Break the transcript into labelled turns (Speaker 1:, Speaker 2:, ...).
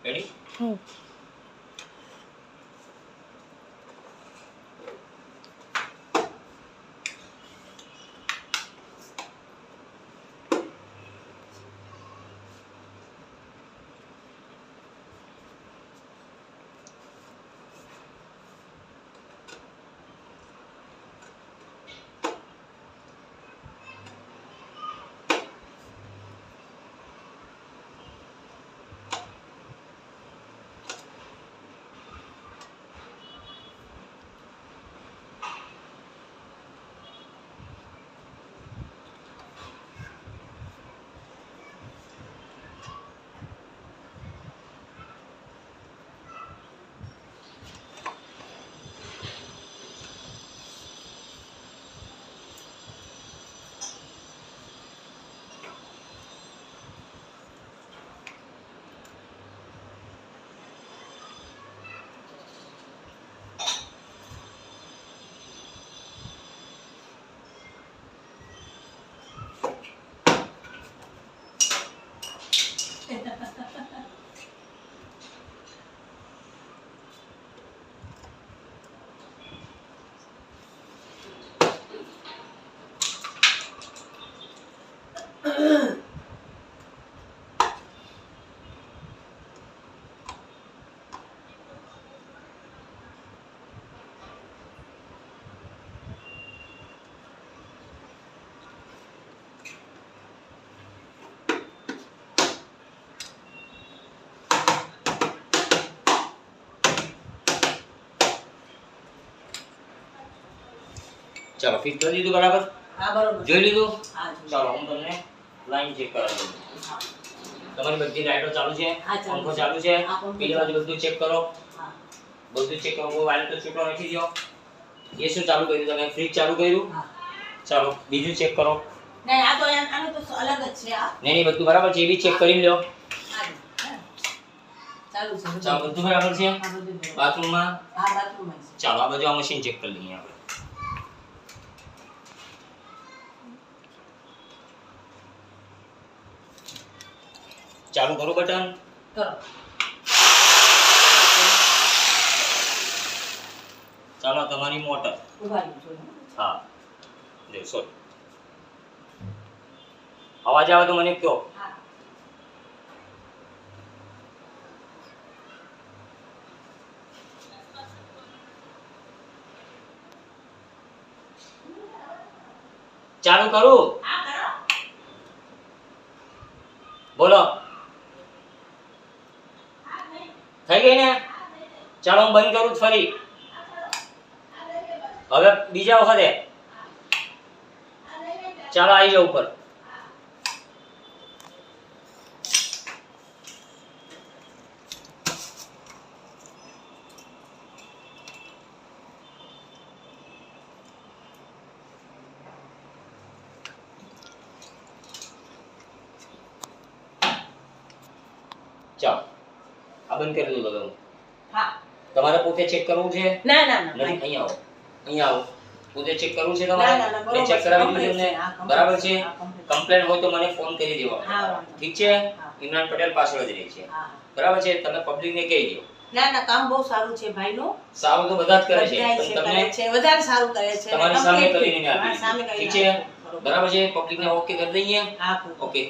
Speaker 1: Ready? ચાલો fit કરી દીધું બરાબર?
Speaker 2: હા બરોબર.
Speaker 1: જોઈ લીધું?
Speaker 2: હા.
Speaker 1: ચાલો હું તમને લાઈન ચેક કરાવી દઉં. તમારી બધી લાઈટો ચાલુ છે? પંખો ચાલુ છે? પેલી બાજુ બધું ચેક કરો.
Speaker 2: હા.
Speaker 1: બધું ચેક કરો. મોબાઈલ તો છૂટો નથી દો. એ શું ચાલુ કર્યું તમે? ફ્રીજ ચાલુ કર્યું?
Speaker 2: હા.
Speaker 1: ચાલો બીજું ચેક કરો.
Speaker 2: નહીં આ તો આનું તો અલગ જ છે આ.
Speaker 1: નહીં બધું બરાબર છે. એ બી ચેક કરી લો.
Speaker 2: ચાલુ છે.
Speaker 1: ચાલો બધું બરાબર છે?
Speaker 2: હા બધું બરાબર.
Speaker 1: બાથરૂમમાં?
Speaker 2: હા બાથરૂમમાં છે.
Speaker 1: ચાલો આ બધું આ મશીન ચેક કરી લઈએ આપણે. ચાલુ કરો બટન.
Speaker 2: કરો.
Speaker 1: ચાલો તમારી મોટર.
Speaker 2: ઉભા રહો છો.
Speaker 1: હા જો સોરી અવાજ આવે તો મને કહો.
Speaker 2: હા.
Speaker 1: ચાલુ કરું?
Speaker 2: હા કરો.
Speaker 1: બોલો. થઈ ગઈ ને? ચાલો હું બંધ કરું ફરી. હવે બીજા વખતે ચાલો આવી જાવ ઉપર. ચાલો આ બંધ કરી દઉં તમે.
Speaker 2: હા.
Speaker 1: તમારે પોતે ચેક કરવું છે?
Speaker 2: ના ના ના.
Speaker 1: નથી અહીંયા આવો. અહીંયા આવો. પોતે ચેક કરવું છે
Speaker 2: ના
Speaker 1: તમારે?
Speaker 2: ના ના
Speaker 1: મેં ચેક કરાવી દીધું તમને? બરાબર છે? કમ્પ્લેન હોય તો મને ફોન કરી દેવાનો.
Speaker 2: હા.
Speaker 1: ઠીક છે?
Speaker 2: હા.
Speaker 1: ઇમરાન પટેલ પાછળ જ રહે છે.
Speaker 2: હા.
Speaker 1: બરાબર છે? તમે પબ્લિકને કહી દો.
Speaker 2: ના ના કામ બહુ સારું છે ભાઈનું.
Speaker 1: સારું તો બધા જ કરે છે.
Speaker 2: બધાય
Speaker 1: પણ
Speaker 2: કરે
Speaker 1: તમને
Speaker 2: છે. વધારે સારું કરે છે.
Speaker 1: તમારી સામે કરીને મેં
Speaker 2: હા,
Speaker 1: આપી
Speaker 2: સામે
Speaker 1: દીધું.
Speaker 2: કરીને
Speaker 1: ઠીક છે?
Speaker 2: આપી. બરોબર.
Speaker 1: બરાબર છે? પબ્લિકને ઓકે કરી દઈએ.
Speaker 2: હા.
Speaker 1: ઓકે.